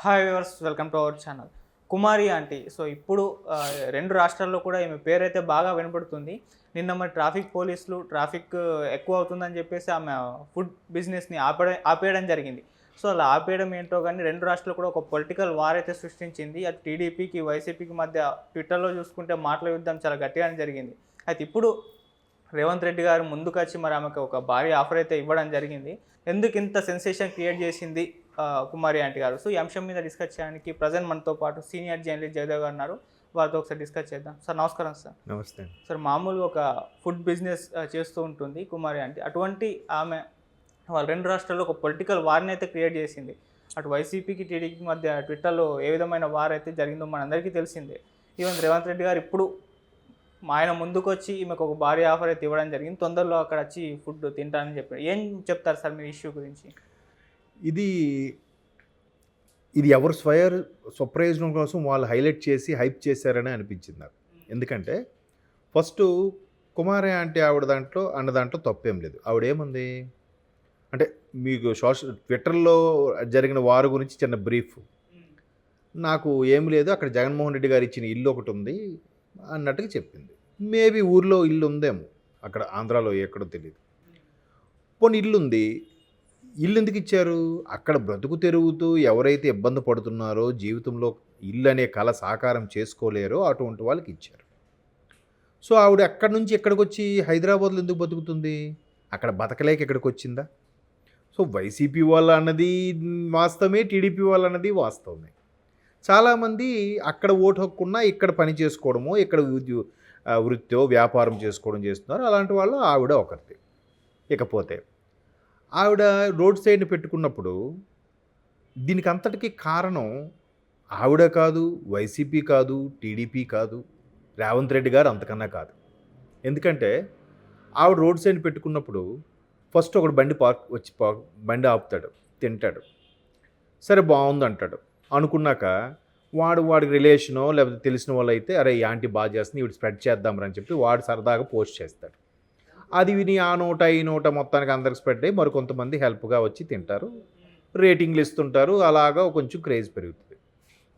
Hi viewers, welcome to our channel. Kumari aunty. So ఇప్పుడు 2 రాష్ట్రాల్లో కూడా ఈమె పేరైతే బాగా వినపడుతుంది. నిన్న మరి ట్రాఫిక్ ఎక్కువ అవుతుందని చెప్పేసి ఆమె ఫుడ్ బిజినెస్‌ని ఆపేయడం జరిగింది. సో అలా ఆపేయడం ఏంటో గానీ 2 రాష్ట్రాలు కూడా ఒక పొలిటికల్ వార్ అయితే సృష్టించింది. అటు టీడీపీకి, వైసీపీకి మధ్య ట్విట్టర్‌లో చూసుకుంటే మాటల యుద్ధం చాలా గట్టిగానే జరిగింది. అయితే ఇప్పుడు రేవంత్ రెడ్డి గారు ముందుకొచ్చి మరి ఆమెకు ఒక భారీ ఆఫర్ అయితే ఇవ్వడం జరిగింది. ఎందుకు ఇంత సెన్సేషన్ క్రియేట్ చేసింది కుమారి ఆంటీ గారు? సో ఈ అంశం మీద డిస్కస్ చేయడానికి ప్రజెంట్ మనతో పాటు సీనియర్ జర్నలిస్ట్ జయదేవ్ గారు ఉన్నారు. వారితో ఒకసారి డిస్కస్ చేద్దాం. సార్ నమస్కారం సార్. నమస్తే. సార్ మామూలుగా ఒక ఫుడ్ బిజినెస్ చేస్తూ ఉంటుంది కుమారి ఆంటీ. అటువంటి ఆమె వాళ్ళ 2 రాష్ట్రాల్లో ఒక పొలిటికల్ వార్ని అయితే క్రియేట్ చేసింది. అటు వైసీపీకి, టీడీపీకి మధ్య ట్విట్టర్‌లో ఏ విధమైన వార్ అయితే జరిగిందో మనందరికీ తెలిసిందే. ఈవెన్ రేవంత్ రెడ్డి గారు ఇప్పుడు ఆయన ముందుకొచ్చి ఈమెకు ఒక భారీ ఆఫర్ అయితే ఇవ్వడం జరిగింది. తొందరలో అక్కడ వచ్చి ఫుడ్ తింటానని చెప్పారు. ఏం చెప్తారు సార్ మీరు ఇష్యూ గురించి? ఇది ఎవరు స్వప్రయోజనం కోసం వాళ్ళు హైలైట్ చేసి హైప్ చేశారని అనిపించింది నాకు. ఎందుకంటే ఫస్ట్ కుమారి ఆంటీ ఆవిడ దాంట్లో తప్పేం లేదు. ఆవిడేముంది అంటే మీకు ట్విట్టర్లో జరిగిన వారు గురించి చిన్న బ్రీఫ్. నాకు ఏం లేదు, అక్కడ జగన్మోహన్ రెడ్డి గారు ఇచ్చిన ఇల్లు ఒకటి ఉంది అన్నట్టుగా చెప్పింది. మేబీ ఊర్లో ఇల్లు ఉందేమో, అక్కడ ఆంధ్రాలో ఎక్కడో తెలియదు. పోనీ ఇల్లు ఉంది, ఇల్లు ఎందుకు ఇచ్చారు? అక్కడ బ్రతుకు తెరుగుతూ ఎవరైతే ఇబ్బంది పడుతున్నారో, జీవితంలో ఇల్లు అనే కళ సాకారం చేసుకోలేరో అటువంటి వాళ్ళకి ఇచ్చారు. సో ఆవిడ అక్కడి నుంచి ఎక్కడికి వచ్చి హైదరాబాద్లో ఎందుకు బతుకుతుంది? అక్కడ బతకలేక ఎక్కడికి వచ్చిందా? సో వైసీపీ వాళ్ళు అన్నది వాస్తవమే, టీడీపీ వాళ్ళు అన్నది వాస్తవమే. చాలామంది అక్కడ ఓటు హక్కున్నా ఇక్కడ పని చేసుకోవడమో, ఇక్కడ వృత్తో వ్యాపారం చేసుకోవడం చేస్తున్నారు. అలాంటి వాళ్ళు ఆవిడ ఒకరిది. ఇకపోతే ఆవిడ రోడ్ సైడ్ని పెట్టుకున్నప్పుడు దీనికి అంతటికీ కారణం ఆవిడ కాదు, వైసీపీ కాదు, టీడీపీ కాదు, రేవంత్ రెడ్డి గారు అంతకన్నా కాదు. ఎందుకంటే ఆవిడ రోడ్ సైడ్ పెట్టుకున్నప్పుడు ఫస్ట్ ఒకడు బండి ఆపుతాడు, తింటాడు, సరే బాగుంది అంటాడు. అనుకున్నాక వాడికి రిలేషనో లేకపోతే తెలిసిన వాళ్ళు అయితే అరే ఈ ఆంటీ బాగా చేస్తుంది, ఇవి స్ప్రెడ్ చేద్దామని అని చెప్పి వాడు సరదాగా పోస్ట్ చేస్తాడు. అది విని ఆ నోట ఈ నోట మొత్తానికి అందరికి స్ప్రెడ్ అయ్యి మరికొంతమంది హెల్ప్గా వచ్చి తింటారు, రేటింగ్లు ఇస్తుంటారు. అలాగా కొంచెం క్రేజ్ పెరుగుతుంది.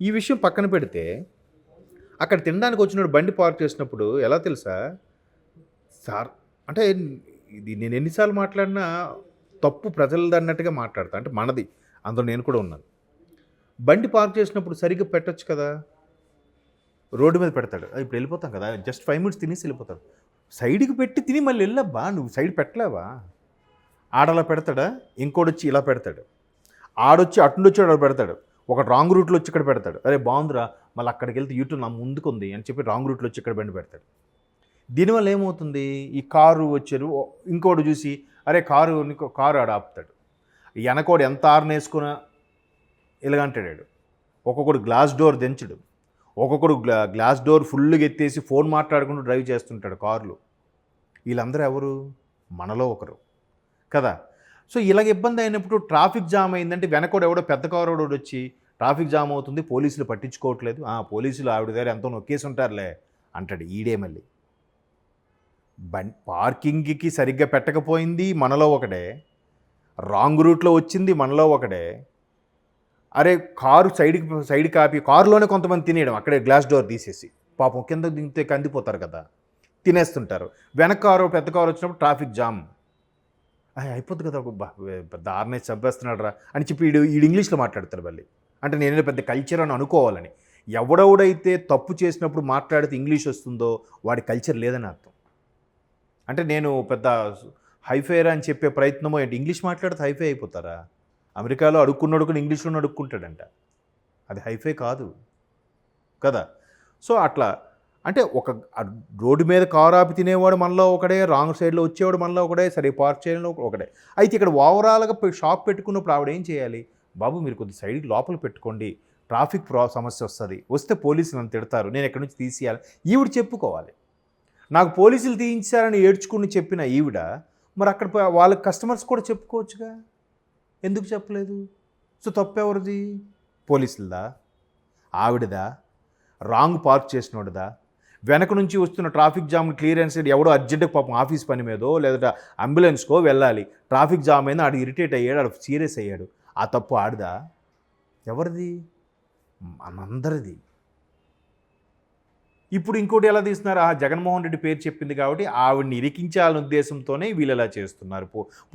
ఈ విషయం పక్కన పెడితే అక్కడ తినడానికి వచ్చినప్పుడు బండి పార్క్ చేసినప్పుడు ఎలా తెలుసా సార్, అంటే ఇది నేను ఎన్నిసార్లు మాట్లాడినా తప్పు ప్రజలది అన్నట్టుగా మాట్లాడతా, అంటే మనది, అందులో నేను కూడా ఉన్నాను. బండి పార్క్ చేసినప్పుడు సరిగ్గా పెట్టచ్చు కదా, రోడ్డు మీద పెడతాడు. ఇప్పుడు వెళ్ళిపోతాం కదా, జస్ట్ 5 minutes తినేసి వెళ్ళిపోతాడు. సైడ్కి పెట్టి తిని మళ్ళీ వెళ్ళబ్బా, నువ్వు సైడ్ పెట్టలేవా? ఆడలా పెడతాడా, ఇంకోడొచ్చి ఇలా పెడతాడు, ఆడొచ్చి అటుండి వచ్చి అక్కడ పెడతాడు, ఒక రాంగ్ రూట్లో వచ్చి ఇక్కడ పెడతాడు. అరే బాగుందిరా, మళ్ళీ అక్కడికి వెళ్తే యూట్యూబ్ నా ముందుకు ఉంది అని చెప్పి రాంగ్ రూట్లో వచ్చి ఇక్కడ బండి పెడతాడు. దీనివల్ల ఏమవుతుంది, ఈ కారు వచ్చారు ఇంకోటి చూసి అరే కారు ఆడ ఆపుతాడు. వెనకోడు ఎంత ఆరుని వేసుకున్నా ఇలాగంటాడు. ఒక్కొక్కడు గ్లాస్ డోర్ దించడు, ఒక్కొక్కడు గ్లాస్ డోర్ ఫుల్గా ఎత్తేసి ఫోన్ మాట్లాడుకుంటూ డ్రైవ్ చేస్తుంటాడు కార్లు. వీళ్ళందరూ ఎవరు? మనలో ఒకరు కదా. సో ఇలాగ ఇబ్బంది అయినప్పుడు ట్రాఫిక్ జామ్ అయిందంటే వెనకోడు ఎవడో పెద్ద కారు వచ్చి ట్రాఫిక్ జామ్ అవుతుంది, పోలీసులు పట్టించుకోవట్లేదు, పోలీసులు ఆవిడ దగ్గర ఎంతో నొక్కేసి ఉంటారులే అంటాడు. ఈడే మళ్ళీ పార్కింగ్కి సరిగ్గా పెట్టకపోయింది మనలో ఒకడే, రాంగ్ రూట్లో వచ్చింది మనలో ఒకడే. అరే కారు సైడ్ కాపి కారులోనే కొంతమంది తినేయడం, అక్కడే గ్లాస్ డోర్ తీసేసి పాపం కింద దింగితే కందిపోతారు కదా, తినేస్తుంటారు. వెనక కారు పెద్ద కారు వచ్చినప్పుడు ట్రాఫిక్ జామ్ అయిపోద్ది కదా, పెద్ద ఆర్నేసి చంపేస్తున్నాడు రా అని చెప్పి వీడు ఇంగ్లీష్లో మాట్లాడతారు మళ్ళీ. అంటే నేనే పెద్ద కల్చర్ అని అనుకోవాలని. ఎవడెవడైతే తప్పు చేసినప్పుడు మాట్లాడితే ఇంగ్లీష్ వస్తుందో వాడి కల్చర్ లేదని అర్థం. అంటే నేను పెద్ద హైఫైర్ అని చెప్పే ప్రయత్నమో ఏంటి, ఇంగ్లీష్ మాట్లాడితే హైఫై అయిపోతారా? అమెరికాలో అడుక్కున్నాడుకుని ఇంగ్లీష్లోనే అడుక్కుంటాడంట, అది హైఫై కాదు కదా. సో అట్లా అంటే ఒక రోడ్డు మీద కారు ఆపి తినేవాడు మనలో ఒకడే, రాంగ్ సైడ్లో వచ్చేవాడు మనలో ఒకడే, సరే పార్క్ చేయడంలో ఒకడే. అయితే ఇక్కడ ఓవరాల్గా షాప్ పెట్టుకున్నప్పుడు ఆవిడ ఏం చేయాలి? బాబు మీరు కొద్ది సైడ్ లోపల పెట్టుకోండి, ట్రాఫిక్ సమస్య వస్తే పోలీసులు నన్ను తిడతారు, నేను ఎక్కడి నుంచి తీసేయాలి, ఈవిడ చెప్పుకోవాలి. నాకు పోలీసులు తీయించారని ఏడ్చుకుని చెప్పిన ఈవిడ మరి అక్కడ వాళ్ళ కస్టమర్స్ కూడా చెప్పుకోవచ్చుగా, ఎందుకు చెప్పలేదు? సో తప్పెవరిది? పోలీసులదా, ఆవిడదా, రాంగ్ పార్క్ చేసినోడదా, వెనక నుంచి వస్తున్న ట్రాఫిక్ జామ్ క్లియరెన్స్ ఎవడో అర్జెంటుగా పాపం ఆఫీస్ పని మీదో లేదా అంబులెన్స్కో వెళ్ళాలి, ట్రాఫిక్ జామ్ అయినా ఆడు ఇరిటేట్ అయ్యాడు, ఆడు సీరియస్ అయ్యాడు, ఆ తప్పు ఆడదా? ఎవరిది? మనందరిది. ఇప్పుడు ఇంకోటి ఎలా తీస్తున్నారు? జగన్మోహన్ రెడ్డి పేరు చెప్పింది కాబట్టి ఆవిడని ఇరికించాలనే ఉద్దేశంతోనే వీళ్ళు ఇలా చేస్తున్నారు.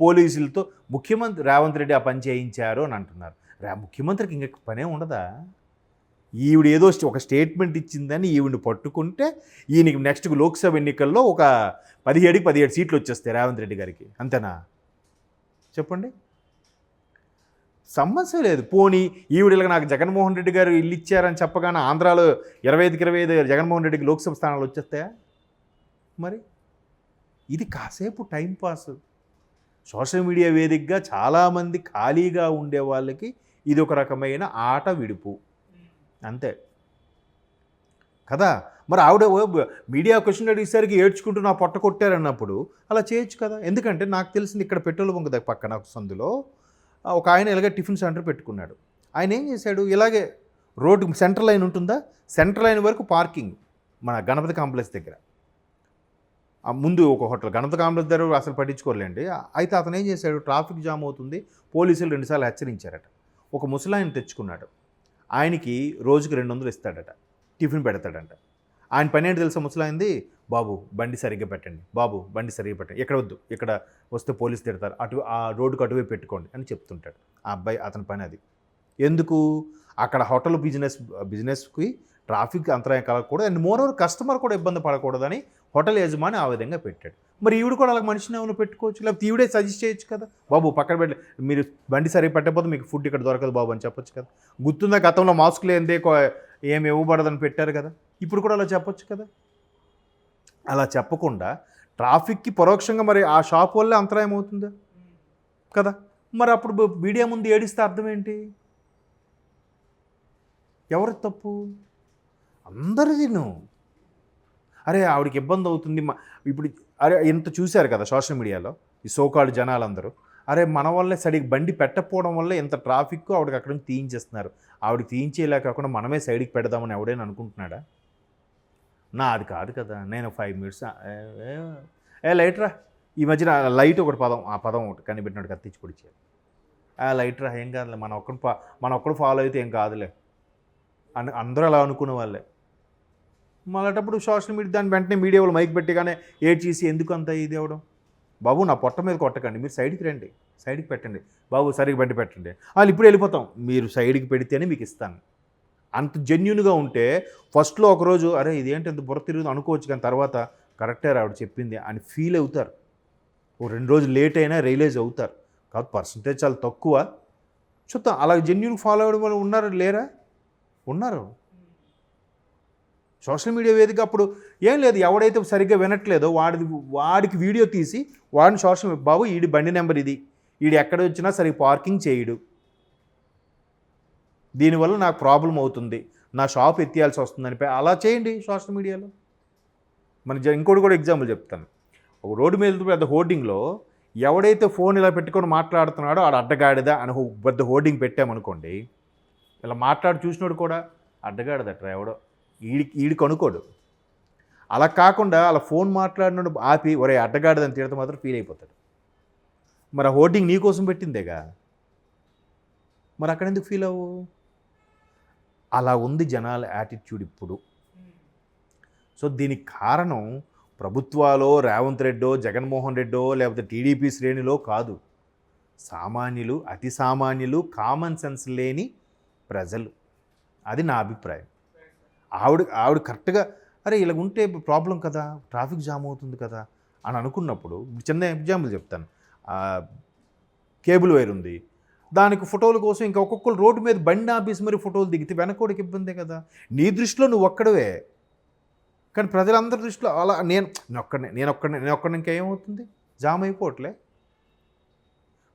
పోలీసులతో ముఖ్యమంత్రి రేవంత్ రెడ్డి ఆ పని చేయించారు అని అంటున్నారు. ముఖ్యమంత్రికి ఇంక పనే ఉండదా? ఈవిడ ఏదో ఒక స్టేట్మెంట్ ఇచ్చిందని ఈవిడిని పట్టుకుంటే ఈయనకి నెక్స్ట్ లోక్సభ ఎన్నికల్లో ఒక 17 సీట్లు వచ్చేస్తాయి రేవంత్ రెడ్డి గారికి. అంతేనా? చెప్పండి. సమస్య లేదు. పోనీ ఈవిడకి నాకు జగన్మోహన్ రెడ్డి గారు ఇల్లు ఇచ్చారని చెప్పగానే ఆంధ్రాలో 25 జగన్మోహన్ రెడ్డికి లోక్సభ స్థానాలు వచ్చేస్తాయా? మరి ఇది కాసేపు టైంపాస్. సోషల్ మీడియా వేదికగా చాలామంది ఖాళీగా ఉండే వాళ్ళకి ఇది ఒక రకమైన ఆట విడుపు అంతే కదా. మరి ఆవిడ మీడియా క్వశ్చన్ అడిగేసరికి ఏడ్చుకుంటూ నా పొట్ట కొట్టారన్నప్పుడు అలా చేయొచ్చు కదా. ఎందుకంటే నాకు తెలిసింది ఇక్కడ పెట్రోల్ బంక్ పక్కన సందులో ఒక ఆయన ఇలాగే టిఫిన్ సెంటర్ పెట్టుకున్నాడు. ఆయన ఏం చేశాడు, ఇలాగే రోడ్డు సెంటర్ లైన్ ఉంటుందా, సెంటర్ లైన్ వరకు పార్కింగ్ మన గణపతి కాంప్లెక్స్ దగ్గర. ముందు ఒక హోటల్ గణపతి కాంప్లెక్స్ దగ్గర అసలు పట్టించుకోలేండి. అయితే అతను ఏం చేశాడు, ట్రాఫిక్ జామ్ అవుతుంది, పోలీసులు 2 సార్లు హెచ్చరించారట. ఒక ముసలాయన తెచ్చుకున్నాడు. ఆయనకి రోజుకి 200 ఇస్తాడట, టిఫిన్ పెడతాడంట. ఆయన పని ఏంటి తెలుసా ముసలాయింది, బాబు బండి సరిగ్గా పెట్టండి, బాబు బండి సరిగ్గా పెట్టండి, ఎక్కడ వద్దు, ఇక్కడ వస్తే పోలీసు తిడతారు, ఆ రోడ్డుకు అటువైపు పెట్టుకోండి అని చెప్తుంటాడు. ఆ అబ్బాయి అతని పని అది. ఎందుకు, అక్కడ హోటల్ బిజినెస్కి ట్రాఫిక్ అంతరాయం కలగకూడదు, అండ్ మోరోవర్ కస్టమర్ కూడా ఇబ్బంది పడకూడదని హోటల్ యజమాని ఆ విధంగా పెట్టాడు. మరి ఈవిడ కూడా అలాగ మనిషిని ఏమైనా పెట్టుకోవచ్చు, లేకపోతే ఈవిడే సజెస్ట్ చేయొచ్చు కదా, బాబు పక్కన పెట్టి మీరు బండి సరిగ్గా పెట్టకపోతే మీకు ఫుడ్ ఇక్కడ దొరకదు బాబు అని చెప్పొచ్చు కదా. గుర్తుందా గతంలో మాస్కులు ఏందే ఏమి ఇవ్వబడదని పెట్టారు కదా, ఇప్పుడు కూడా అలా చెప్పొచ్చు కదా. అలా చెప్పకుండా ట్రాఫిక్కి పరోక్షంగా మరి ఆ షాప్ వల్లే అంతరాయం అవుతుందా కదా. మరి అప్పుడు మీడియా ముందు ఏడిస్తే అర్థం ఏంటి, ఎవరి తప్పు, అందరిది. అరే ఆవిడకి ఇబ్బంది అవుతుంది ఇప్పుడు, అరే ఇంత చూశారు కదా సోషల్ మీడియాలో ఈ సోకాల్డ్ జనాలందరూ, అరే మన వల్లే సరిగ్గా బండి పెట్టకపోవడం వల్ల ఎంత ట్రాఫిక్ ఆవిడకి అక్కడ నుంచి తీయించేస్తున్నారు, ఆవిడకి తీయించేలా కాకుండా మనమే సైడ్కి పెడదామని ఎవడైనా అనుకుంటున్నాడా? అది కాదు కదా, నేను 5 మినిట్స్ లైట్రా, ఈ మధ్యన లైట్ ఒకటి పదం ఒకటి కనిపెట్టినట్టు కత్తిచ్చి పొడిచారు. లైట్రా ఏం కాదులే, మన ఒక్కడు ఫాలో అయితే ఏం కాదులే అని అందరూ అలా అనుకునే వాళ్ళే. మళ్ళటప్పుడు సోషల్ మీడియా దాన్ని వెంటనే మీడియా వాళ్ళు మైక్ పెట్టగానే ఏడ్చేసి ఎందుకు అంత ఇది అవ్వడం, బాబు నా పొట్ట మీద కొట్టకండి, మీరు సైడ్కి రండి, సైడ్కి పెట్టండి బాబు, సరిగ్గా బండి పెట్టండి, వాళ్ళు ఇప్పుడు వెళ్ళిపోతాం, మీరు సైడ్కి పెడితేనే మీకు ఇస్తాను. అంత జెన్యూన్గా ఉంటే ఫస్ట్లో ఒకరోజు అరే ఇదేంటి ఎంత బుర్ర తిరుగుతుంది అనుకోవచ్చు, కానీ తర్వాత కరెక్టే ఆవిడ చెప్పింది అని ఫీల్ అవుతారు. ఓ 2 రోజులు లేట్ అయినా రియలైజ్ అవుతారు. కాబట్టి పర్సంటేజ్ చాలా తక్కువ. చూద్దాం అలా జెన్యూన్ ఫాలో అవ్వడం వాళ్ళు ఉన్నారు లేరా, ఉన్నారు. సోషల్ మీడియా వేదిక అప్పుడు ఏం లేదు, ఎవడైతే సరిగ్గా వినట్లేదో వాడికి వీడియో తీసి వాడిని సోషల్ బాబు ఈడి బండి నెంబర్ ఇది, ఈడు ఎక్కడ వచ్చినా సరిగ్గా పార్కింగ్ చేయడు, దీనివల్ల నాకు ప్రాబ్లం అవుతుంది, నా షాప్ ఎత్తేయాల్సి వస్తుందని అలా చేయండి సోషల్ మీడియాలో. ఇంకోటి కూడా ఎగ్జాంపుల్ చెప్తాను. ఒక రోడ్డు మీద పెద్ద హోర్డింగ్లో ఎవడైతే ఫోన్ ఇలా పెట్టుకొని మాట్లాడుతున్నాడో ఆడ అడ్డగాడిదా అని పెద్ద హోర్డింగ్ పెట్టామనుకోండి, ఇలా మాట్లాడి చూసినోడు కూడా అడ్డగాడిదట్రా ఎవడో ఈడికి అనుకోడు. అలా కాకుండా అలా ఫోన్ మాట్లాడినోడు ఆపి ఒరే అడ్డగాడిదని తిడితే మాత్రం ఫీల్ అయిపోతాడు. మరి ఆ హోర్డింగ్ నీకోసం పెట్టిందేగా, మరి అక్కడ ఎందుకు ఫీల్ అవ్వు? అలా ఉంది జనాల యాటిట్యూడ్ ఇప్పుడు. సో దీనికి కారణం ప్రభుత్వాలో రేవంత్ రెడ్డో జగన్మోహన్ రెడ్డో లేకపోతే టీడీపీ శ్రేణిలో కాదు, సామాన్యులు, అతి సామాన్యులు, కామన్ సెన్స్ లేని ప్రజలు. అది నా అభిప్రాయం. ఆవిడ కరెక్ట్గా అరే ఇలా ఉంటే ప్రాబ్లం కదా, ట్రాఫిక్ జామ్ అవుతుంది కదా అని అనుకున్నప్పుడు, చిన్న ఎగ్జాంపుల్ చెప్తాను. కేబుల్ వైర్ ఉంది, దానికి ఫోటోల కోసం ఇంకా ఒక్కొక్కరు రోడ్డు మీద బండి ఆపేసి మరి ఫోటోలు దిగితే వెనకోడికి ఇబ్బందే కదా. నీ దృష్టిలో నువ్వు ఒక్కడవే, కానీ ప్రజలందరి దృష్టిలో అలా నేను ఒక్కడిని ఇంకేమవుతుంది, జామ్ అయిపోవట్లే.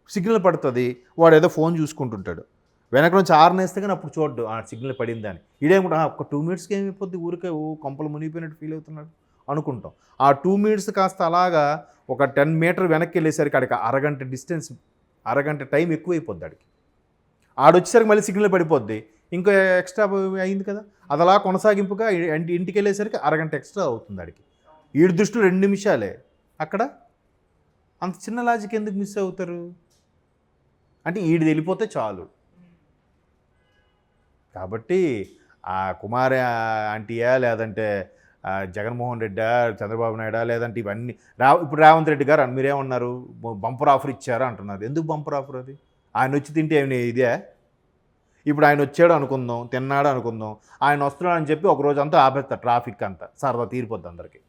సిగ్నల్ పడుతుంది, వాడు ఏదో ఫోన్ చూసుకుంటుంటాడు, వెనక నుంచి ఆర్నేస్తే కానీ అప్పుడు చూడ్డు ఆ సిగ్నల్ పడిందని. ఇదేమో ఒక 2 మినిట్స్కి ఏమైపోద్ది, ఊరికే కొంపలు మునిగిపోయినట్టు ఫీల్ అవుతున్నాడు అనుకుంటాం. ఆ 2 మినిట్స్ కాస్త అలాగా ఒక 10 మీటర్ వెనక్కి వెళ్ళేసరికి ఆడికి అరగంట టైం ఎక్కువైపోద్ది ఆడికి. ఆడొచ్చేసరికి మళ్ళీ సిగ్నల్ పడిపోద్ది, ఇంకో ఎక్స్ట్రా అయింది కదా. అది అలా కొనసాగింపుగా ఇంటికి వెళ్ళేసరికి అరగంట ఎక్స్ట్రా అవుతుంది ఆడికి. ఈడి దృష్టిలో 2 నిమిషాలే, అక్కడ అంత చిన్న లాజిక్ ఎందుకు మిస్ అవుతారు అంటే ఈడిది వెళ్ళిపోతే చాలు. కాబట్టి ఆ కుమారి ఆంటీయా లేదంటే జగన్మోహన్ రెడ్డా, చంద్రబాబు నాయుడా, లేదంటే ఇవన్నీ ఇప్పుడు రేవంత్ రెడ్డి గారు మీరేమన్నారు, బంపర్ ఆఫర్ ఇచ్చారా అంటున్నారు. ఎందుకు బంపర్ ఆఫర్ అది? ఆయన వచ్చి తింటే ఏమి ఇదే? ఇప్పుడు ఆయన వచ్చాడు అనుకుందాం, తిన్నాడు అనుకుందాం, ఆయన వస్తున్నాడు అని చెప్పి ఒక రోజంతా ఆపేస్తారు, ట్రాఫిక్ అంతా సరదా తీరిపోద్ది అందరికీ.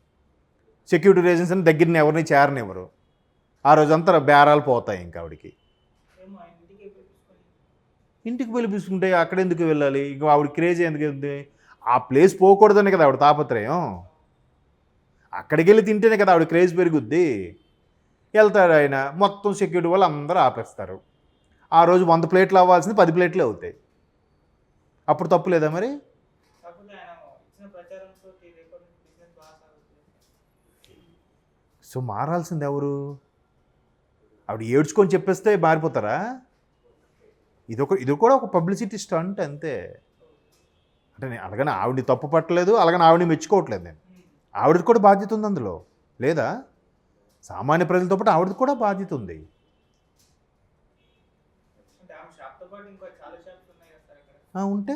సెక్యూరిటీ రీజన్స్ అని దగ్గరని ఎవరిని చేరనివ్వరు, ఆ రోజంతా బేరాలు పోతాయి. ఇంకా ఆవిడికి ఇంటికి పిలిపించుకుంటే అక్కడ ఎందుకు వెళ్ళాలి? ఇంకా ఆవిడ క్రేజ్ ఎందుకు ఉంది? ఆ ప్లేస్ పోకూడదని కదా ఆవిడ తాపత్రయం. అక్కడికి వెళ్ళి తింటేనే కదా ఆవిడ క్రేజ్ పెరుగుద్ది. వెళ్తాడు ఆయన, మొత్తం సెక్యూరిటీ వాళ్ళు అందరూ ఆపేస్తారు. ఆ రోజు 100 ప్లేట్లు అవ్వాల్సింది 10 ప్లేట్లే అవుతాయి. అప్పుడు తప్పు లేదా మరి? సో మారాల్సింది ఎవరు? ఆవిడ ఏడ్చుకొని చెప్పేస్తే మారిపోతారా? ఇది కూడా ఒక పబ్లిసిటీ స్టంట్ అంతే. అంటే నేను అలాగని ఆవిడని తప్పు పట్టలేదు, అలాగని ఆవిడని మెచ్చుకోవట్లేదు నేను. ఆవిడది కూడా బాధ్యత ఉంది అందులో, లేదా? సామాన్య ప్రజలతో పాటు ఆవిడది కూడా బాధ్యత ఉంది. ఉంటే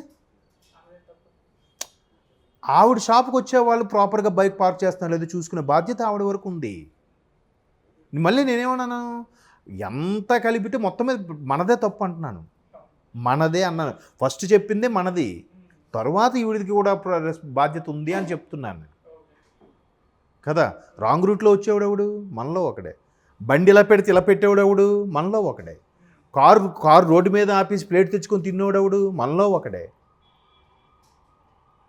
ఆవిడ షాప్కి వచ్చే వాళ్ళు ప్రాపర్గా బైక్ పార్క్ చేస్తున్నారు లేదో చూసుకునే బాధ్యత ఆవిడ వరకు ఉంది. మళ్ళీ నేనేమన్నాను, ఎంత కలిపితే మొత్తం మీద మనదే తప్పు అంటున్నాను. మనదే అన్నాను, ఫస్ట్ చెప్పిందే మనది, తరువాత ఈవిడికి కూడా బాధ్యత ఉంది అని చెప్తున్నాను కదా. రాంగ్ రూట్లో వచ్చేవాడెవడు? మనలో ఒకడే. బండి ఇలా పెడితే ఇలా పెట్టేవాడెవడు? మనలో ఒకడే. కారు రోడ్డు మీద ఆపేసి ప్లేట్ తెచ్చుకొని తిన్నోడెవడు? మనలో ఒకడే.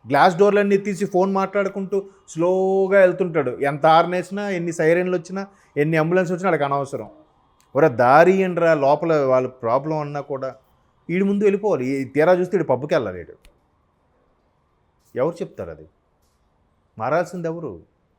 గ్లాస్ డోర్లన్నీ తీసి ఫోన్ మాట్లాడుకుంటూ స్లోగా వెళ్తుంటాడు. ఎంత హార్న్ వేసినా, ఎన్ని సైరన్లు వచ్చినా, ఎన్ని అంబులెన్స్ వచ్చినా అక్కడికి అనవసరం. ఒరే దారి ఏంట్రా, లోపల వాళ్ళ ప్రాబ్లం అన్నా కూడా వీడి ముందు వెళ్ళిపోవాలి. తీరా చూస్తే వీడు పబ్కి వెళ్ళాలి. ఎవరు చెప్తారు అది? మారాల్సింది ఎవరు?